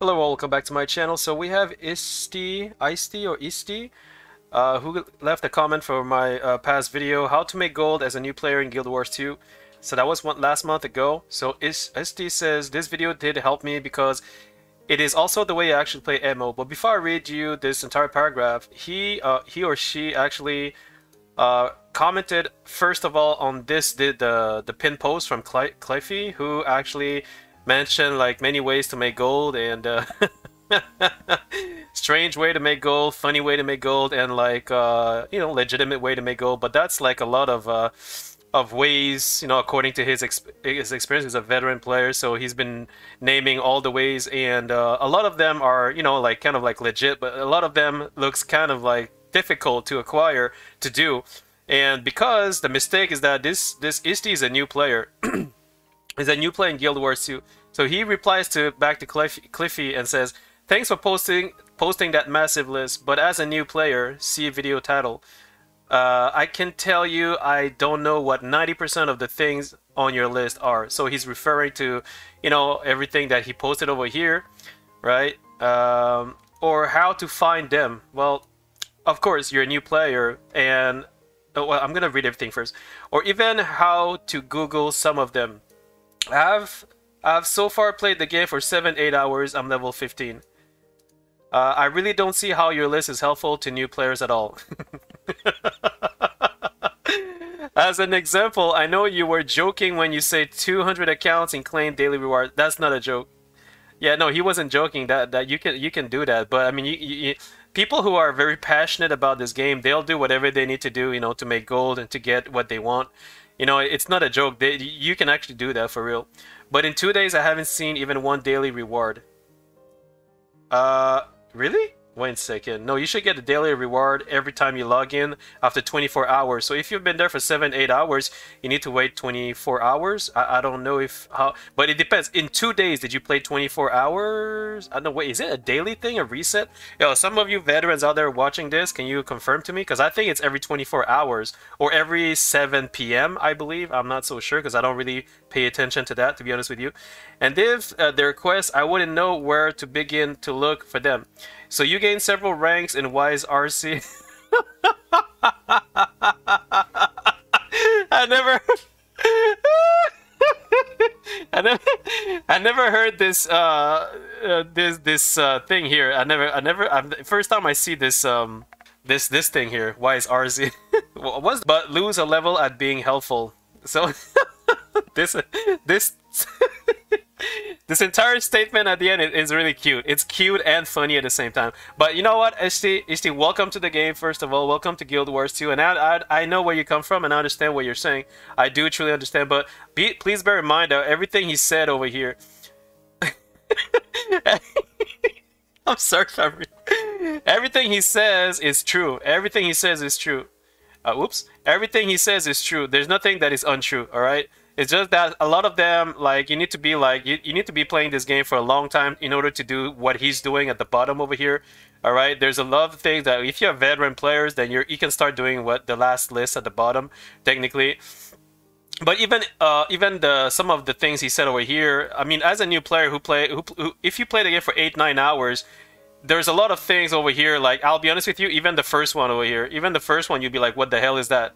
Hello, welcome back to my channel. So we have Isti, who left a comment for my past video, how to make gold as a new player in Guild Wars 2. So that was last month ago. So Isti says, this video did help me because it is also the way I actually play MO. But before I read you this entire paragraph, he or she actually commented first of all on the pin post from Cliffy, who actually mentioned like many ways to make gold and strange way to make gold, funny way to make gold, and like legitimate way to make gold. But that's like a lot of ways, according to his experience. He's a veteran player, so he's been naming all the ways, and a lot of them are like kind of like legit, but a lot of them looks kind of like difficult to acquire to do. And because the mistake is that this Isti is a new player. Is a new player in Guild Wars 2. So he replies back to Cliffy and says, "Thanks for posting that massive list, but as a new player, see video title. I can tell you I don't know what 90% of the things on your list are." So he's referring to, everything that he posted over here, right? Or how to find them. Well, of course, you're a new player, and well, I'm gonna read everything first. Or even how to Google some of them. I've so far played the game for 7-8 hours. I'm level 15. I really don't see how your list is helpful to new players at all. As an example, I know you were joking when you say 200 accounts and claim daily reward. That's not a joke. Yeah, no, he wasn't joking. That you can do that. But I mean, people who are very passionate about this game, they'll do whatever they need to do, to make gold and to get what they want. It's not a joke. You can actually do that for real. But in 2 days, I haven't seen even one daily reward. Really? Wait a second. No, you should get a daily reward every time you log in after 24 hours. So if you've been there for 7-8 hours, you need to wait 24 hours. I don't know but it depends. In 2 days, did you play 24 hours? I don't know. Wait, is it a daily thing, a reset? Yo, some of you veterans out there watching this, can you confirm to me? Because I think it's every 24 hours or every 7 p.m., I believe. I'm not so sure because I don't really pay attention to that, to be honest with you. And if the request, I wouldn't know where to begin to look for them. So you gain several ranks in Wise RC. I never I never heard this thing here. First time I see this this thing here, Wise RC. But lose a level at being helpful. So this this entire statement at the end is really cute. It's cute and funny at the same time. But you know what, Isti, welcome to the game, first of all. Welcome to Guild Wars 2. And I know where you come from, and I understand what you're saying. I do truly understand. But please bear in mind that everything he said over here... I'm sorry, everything he says is true. Everything he says is true. Whoops. Everything he says is true. There's nothing that is untrue, alright? It's just that a lot of them, like, you need to be like, you need to be playing this game for a long time in order to do what he's doing at the bottom over here. All right, there's a lot of things that if you have veteran players, then you can start doing what the last list at the bottom, technically. But even some of the things he said over here, I mean, as a new player who if you play the game for 8-9 hours, there's a lot of things over here. Like, I'll be honest with you, even the first one over here, even the first one, you'd be like, what the hell is that?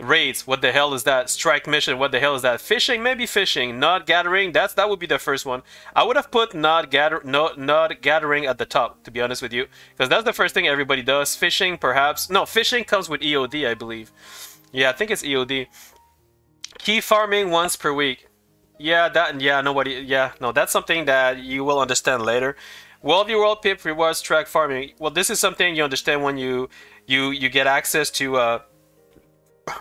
Raids, what the hell is that? Strike mission, what the hell is that? Fishing, maybe fishing. Not gathering, that would be the first one. I would have put not gathering at the top, to be honest with you, because that's the first thing everybody does. Fishing, perhaps. No, fishing comes with EOD, I believe. Yeah, I think it's EOD. Key farming once per week. Yeah, no, that's something that you will understand later. World v World pip rewards track farming. Well, this is something you understand when you get access to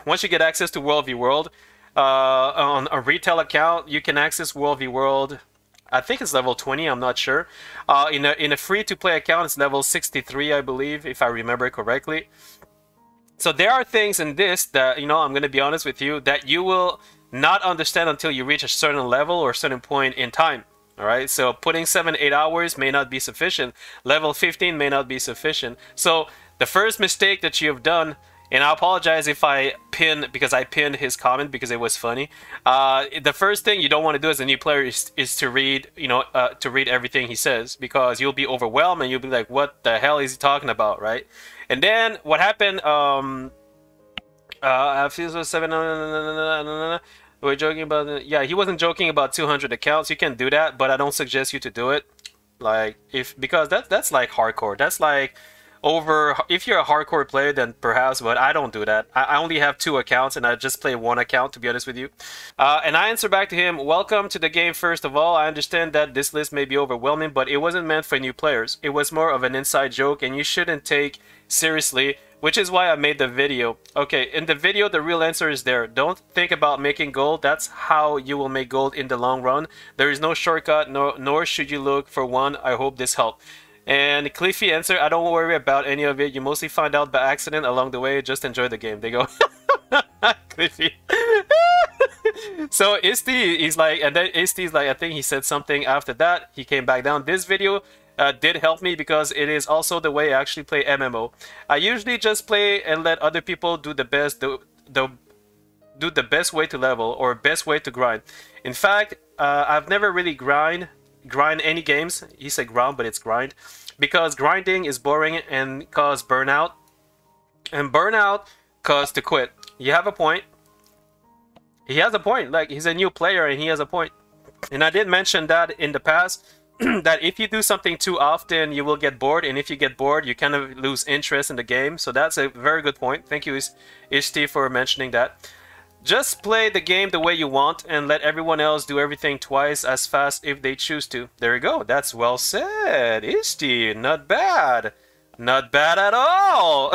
once you get access to World v World, on a retail account, you can access World v World. I think it's level 20, I'm not sure. In a free-to-play account, it's level 63, I believe, if I remember correctly. So there are things in this that, I'm going to be honest with you, that you will not understand until you reach a certain level or a certain point in time. Alright, so putting 7-8 hours may not be sufficient. Level 15 may not be sufficient. So the first mistake that you have done And I apologize if I pinned, because I pinned his comment because it was funny. The first thing you don't want to do as a new player is to read, to read everything he says, because you'll be overwhelmed and you'll be like, what the hell is he talking about, right? And then what happened, I feel so 7, we're joking about, yeah, he wasn't joking about 200 accounts. You can do that, but I don't suggest you to do it. Like, because that's like hardcore. That's like if you're a hardcore player, then perhaps, but I don't do that. I only have 2 accounts and I just play 1 account, to be honest with you. And I answer back to him, welcome to the game. First of all, I understand that this list may be overwhelming, but it wasn't meant for new players. It was more of an inside joke and you shouldn't take seriously, which is why I made the video. Okay, in the video, the real answer is there. Don't think about making gold. That's how you will make gold in the long run. There is no shortcut, nor should you look for one. I hope this helped. And Cliffy answer, I don't worry about any of it. You mostly find out by accident along the way. Just enjoy the game. They go, Cliffy. So Isti, he's like, and then Isti's like, I think he said something after that. He came back down. This video did help me because it is also the way I actually play MMO. I usually just play and let other people do the best, do the best way to level or best way to grind. In fact, I've never really grind any games. He said ground, but it's grind, because grinding is boring and cause burnout, and burnout cause to quit. You have a point. He has a point. Like, he's a new player and he has a point. And I did mention that in the past, that if you do something too often, you will get bored, and if you get bored, you kind of lose interest in the game. So that's a very good point. Thank you, Ishti, for mentioning that. Just play the game the way you want and let everyone else do everything twice as fast if they choose to. There you go. That's well said, Ishti. Not bad. Not bad at all.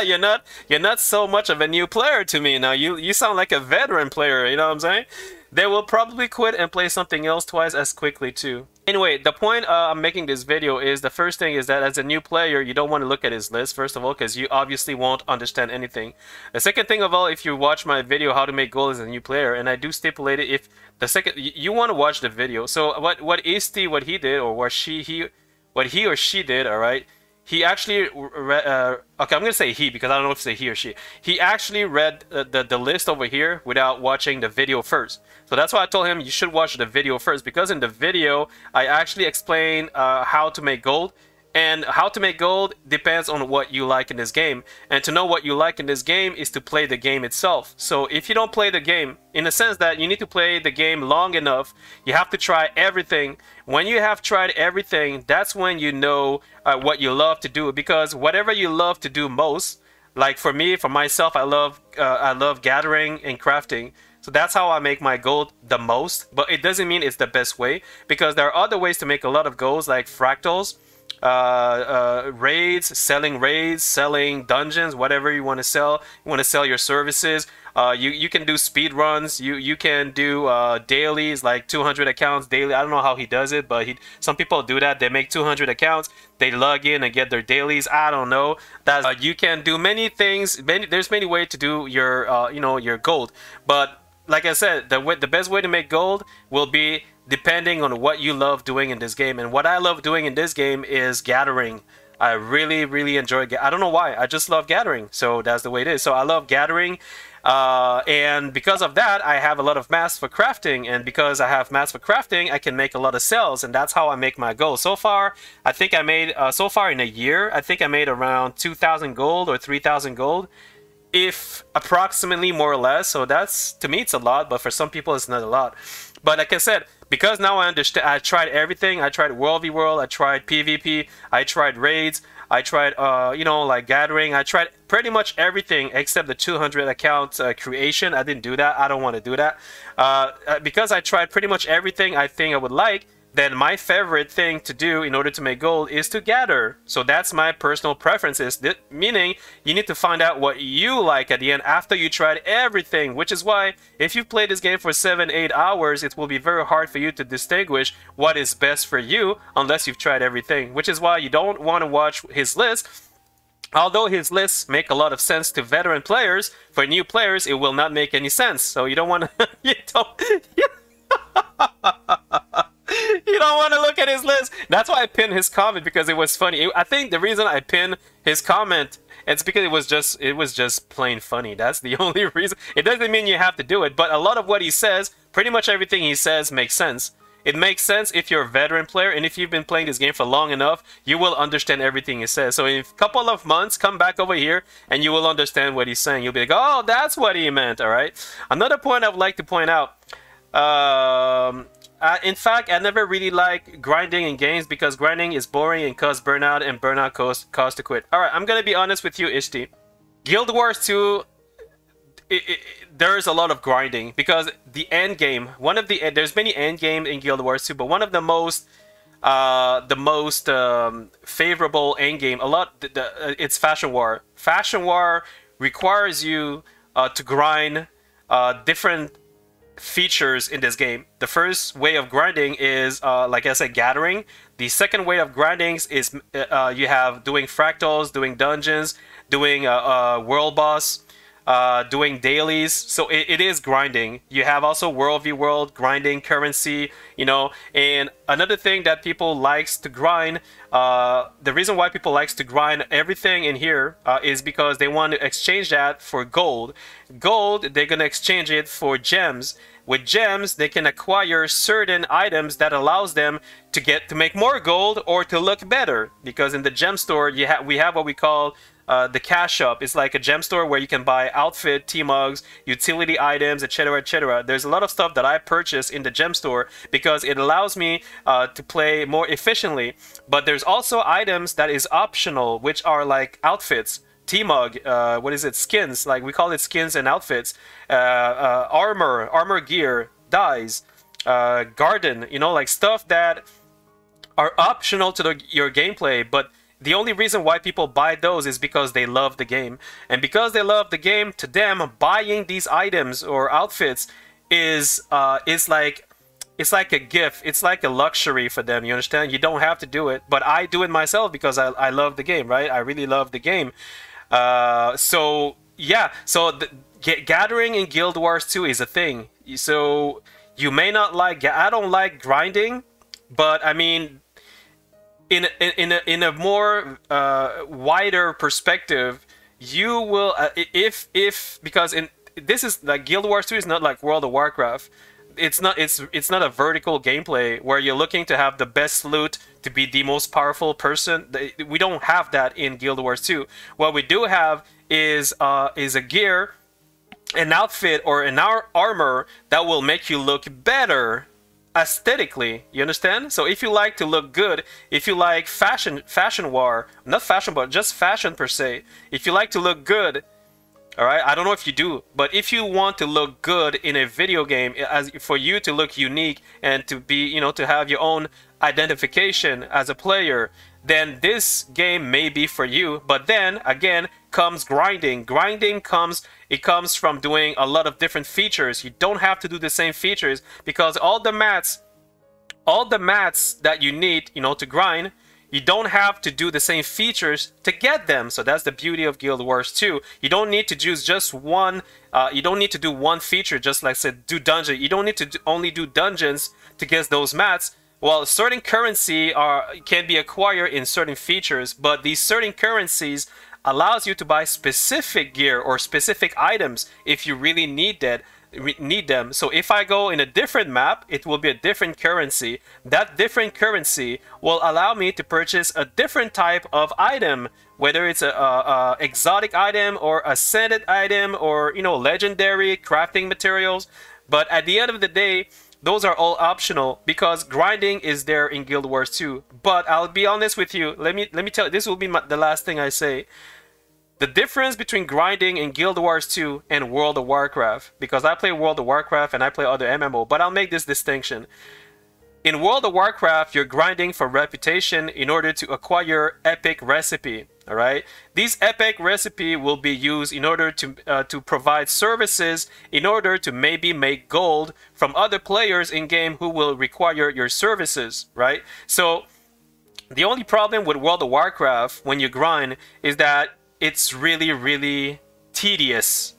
You're not so much of a new player to me now. You sound like a veteran player, you know what I'm saying? They will probably quit and play something else twice as quickly too. Anyway, the point I'm making this video is, the first thing is that as a new player, you don't want to look at his list, first of all, because you obviously won't understand anything. The second thing of all, if you watch my video, how to make gold as a new player, and I do stipulate it, if the second, you want to watch the video. So what he did, or what he or she did, all right, he actually okay, I'm gonna say he because I don't know if it's he or she. He actually read the list over here without watching the video first. So that's why I told him you should watch the video first, because in the video I actually explain how to make gold. And how to make gold depends on what you like in this game. And to know what you like in this game is to play the game itself. So if you don't play the game, in the sense that you need to play the game long enough, you have to try everything. When you have tried everything, that's when you know what you love to do. Because whatever you love to do most, like for me, for myself, I love gathering and crafting. So that's how I make my gold the most. But it doesn't mean it's the best way, because there are other ways to make a lot of golds, like fractals. Raids, selling dungeons, whatever you want to sell. You want to sell your services. You can do speed runs. You can do dailies, like 200 accounts daily. I don't know how he does it, but some people do that. They make 200 accounts. They log in and get their dailies. I don't know. That you can do many things. There's many ways to do your your gold. But like I said, the best way to make gold will be depending on what you love doing in this game. And what I love doing in this game is gathering. I really enjoy I don't know why, I just love gathering. So that's the way it is. So I love gathering, and because of that I have a lot of mats for crafting, and because I have mats for crafting I can make a lot of cells, and that's how I make my gold. So far I think I made so far in a year I think I made around 2,000 gold or 3,000 gold, if approximately, more or less. So that's, to me it's a lot, but for some people it's not a lot. But like I said, because now I understand, I tried everything. I tried World v World, I tried PvP, I tried raids, I tried like gathering. I tried pretty much everything except the 200 account creation. I didn't do that. I don't want to do that. Because I tried pretty much everything I think I would like, then my favorite thing to do in order to make gold is to gather. So that's my personal preferences, meaning you need to find out what you like at the end after you tried everything, which is why if you play this game for 7-8 hours, it will be very hard for you to distinguish what is best for you unless you've tried everything, which is why you don't want to watch his list. Although his lists make a lot of sense to veteran players, for new players it will not make any sense. So you don't want to you don't want to look at his list. That's why I pinned his comment, because it was funny. I think the reason I pinned his comment It's because it was just plain funny. That's the only reason. It doesn't mean you have to do it, but a lot of what he says, pretty much everything he says makes sense. It makes sense if you're a veteran player, and if you've been playing this game for long enough, you will understand everything he says. So in a couple of months, come back over here, and you will understand what he's saying. You'll be like, oh, that's what he meant, all right? Another point I would like to point out, in fact, I never really like grinding in games because grinding is boring and causes burnout, and burnout cause to quit. All right, I'm going to be honest with you, Ishti. Guild Wars 2... there's a lot of grinding because the end game, there's many end game in Guild Wars 2, but one of the most favorable end game, it's Fashion War. Fashion War requires you to grind different features in this game. The first way of grinding is like I said, gathering. The second way of grinding is you have doing fractals, doing dungeons, doing world boss, doing dailies. So it is grinding. You have also world v world, grinding, currency, you know. And another thing that people likes to grind, the reason why people likes to grind everything in here is because they want to exchange that for gold. Gold, they're gonna exchange it for gems. With gems, they can acquire certain items that allows them to make more gold or to look better. Because in the gem store, we have what we call the cash shop. Is like a gem store where you can buy outfit, T-mugs, utility items, etc, etc. There's a lot of stuff that I purchase in the gem store because it allows me to play more efficiently. But there's also items that is optional, which are like outfits, T-mug, what is it, skins, like we call it skins and outfits, armor gear, dyes, garden, you know, like stuff that are optional to your gameplay, but the only reason why people buy those is because they love the game. And because they love the game, to them, buying these items or outfits is like, it's like a gift. It's like a luxury for them, you understand? You don't have to do it, but I do it myself because I love the game, right? I really love the game. So, yeah. So, gathering in Guild Wars 2 is a thing. So, you may not like... I don't like grinding, but, I mean... In a more wider perspective, you will because this is like Guild Wars 2 is not like World of Warcraft. It's not a vertical gameplay where you're looking to have the best loot to be the most powerful person. We don't have that in Guild Wars 2. What we do have is a gear, an outfit, or an armor that will make you look better aesthetically, you understand? So if you like to look good, if you like fashion war, not fashion, but just fashion per se, if you like to look good, all right, I don't know if you do, but if you want to look good in a video game, for you to look unique and to be, you know, to have your own identification as a player, then this game may be for you. But then again comes grinding. Grinding comes from doing a lot of different features. You don't have to do the same features because all the mats that you need, you know, to grind, you don't have to do the same features to get them. So that's the beauty of Guild Wars 2. You don't need to choose just one. You don't need to do one feature, just like I said, do dungeon. You don't need to only do dungeons to get those mats. Well, certain currency can be acquired in certain features, but these certain currencies allows you to buy specific gear or specific items if you really need them. So if I go in a different map, it will be a different currency. That different currency will allow me to purchase a different type of item, whether it's a exotic item or ascended item or, you know, legendary crafting materials. But at the end of the day, those are all optional because grinding is there in Guild Wars 2. But I'll be honest with you. Let me tell you, this will be the last thing I say. The difference between grinding in Guild Wars 2 and World of Warcraft, because I play World of Warcraft and I play other MMO, but I'll make this distinction. In World of Warcraft, you're grinding for reputation in order to acquire epic recipe. All right, these epic recipe will be used in order to provide services in order to maybe make gold from other players in game who will require your services, right? So the only problem with World of Warcraft when you grind is that it's really, really tedious.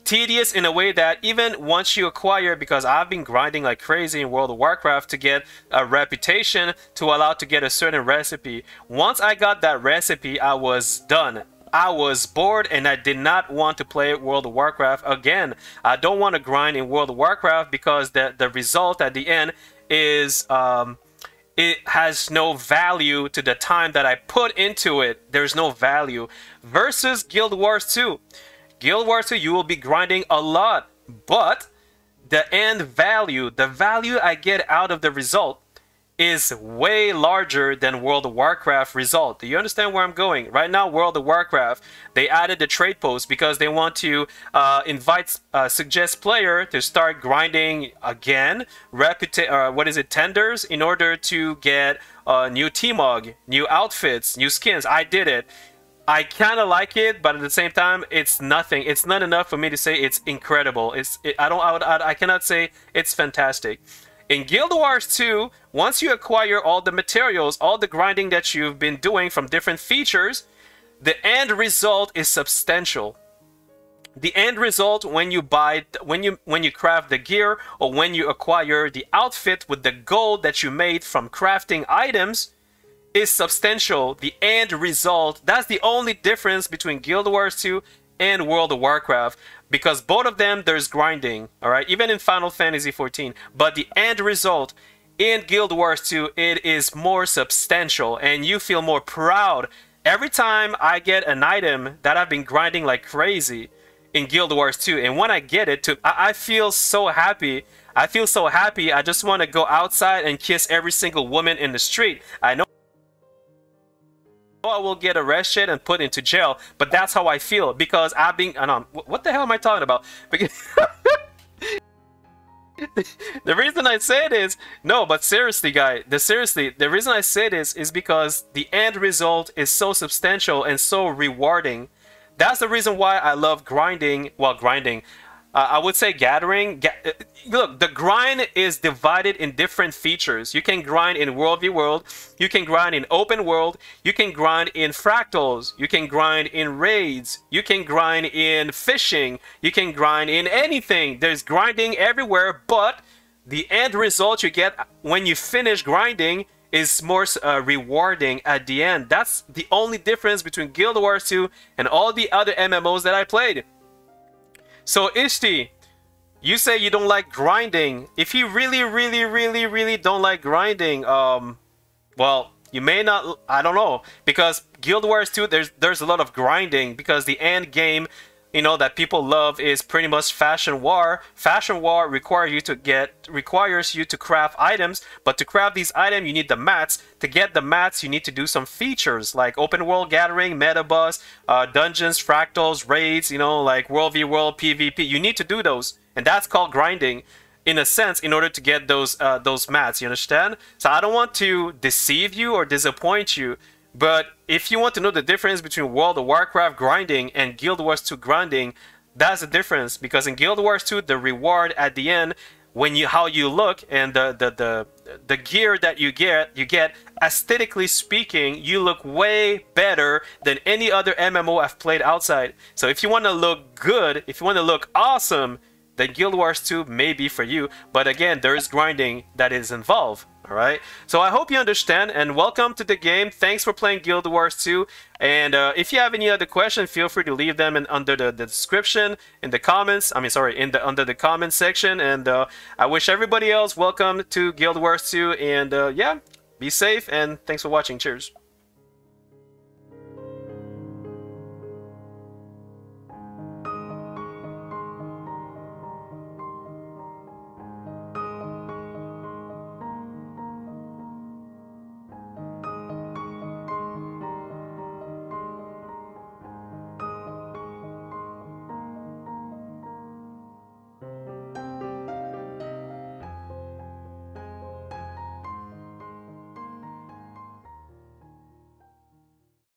Tedious in a way that even once you acquire, because I've been grinding like crazy in World of Warcraft to get a reputation to allow to get a certain recipe. Once I got that recipe, I was done. I was bored and I did not want to play World of Warcraft again. I don't want to grind in World of Warcraft because the result at the end is it has no value to the time that I put into it. There's no value. Versus Guild Wars 2. Guild Wars 2, you will be grinding a lot, but the end value, the value I get out of the result is way larger than World of Warcraft result. Do you understand where I'm going? Right now, World of Warcraft, they added the trade post because they want to suggest player to start grinding again, tenders, in order to get new T-Mog, new outfits, new skins. I did it. I kind of like it, but at the same time, it's nothing. It's not enough for me to say it's incredible. I cannot say it's fantastic. In Guild Wars 2, once you acquire all the materials, all the grinding that you've been doing from different features, the end result is substantial. The end result when you craft the gear or when you acquire the outfit with the gold that you made from crafting items is substantial. The end result, that's the only difference between Guild Wars 2 and World of Warcraft, because both of them there's grinding, all right, even in Final Fantasy 14, but the end result in Guild Wars 2, it is more substantial and you feel more proud every time I get an item that I've been grinding like crazy in Guild Wars 2, and when I get it, I feel so happy. I feel so happy. I just want to go outside and kiss every single woman in the street. I know I will get arrested and put into jail, but that's how I feel because I've been. What the hell am I talking about? Because the reason I say it is no, but seriously, guys. The reason I say this is because the end result is so substantial and so rewarding. That's the reason why I love grinding. Well, grinding. I would say gathering. Look, the grind is divided in different features. You can grind in World v World. You can grind in Open World. You can grind in Fractals. You can grind in Raids. You can grind in Fishing. You can grind in anything. There's grinding everywhere, but the end result you get when you finish grinding is more rewarding at the end. That's the only difference between Guild Wars 2 and all the other MMOs that I played. So Ishti, you say you don't like grinding. If you really don't like grinding, well, you may not, I don't know, because Guild Wars 2, there's a lot of grinding because the end game, you know, that people love is pretty much Fashion War. Fashion War requires you to craft items, but to craft these items, you need the mats. To get the mats, you need to do some features like Open World Gathering, Metabus, Dungeons, Fractals, Raids, you know, like World v World, PvP. You need to do those, and that's called grinding, in a sense, in order to get those mats. You understand? So I don't want to deceive you or disappoint you. But if you want to know the difference between World of Warcraft grinding and Guild Wars 2 grinding, that's the difference. Because in Guild Wars 2, the reward at the end, how you look and the gear that you get, aesthetically speaking, you look way better than any other MMO I've played outside. So if you want to look good, if you want to look awesome, then Guild Wars 2 may be for you. But again, there is grinding that is involved. Alright, so I hope you understand, and welcome to the game. Thanks for playing Guild Wars 2, and if you have any other questions, feel free to leave them under the description, in the comments, under the comment section, and I wish everybody else welcome to Guild Wars 2, and yeah, be safe, and thanks for watching. Cheers.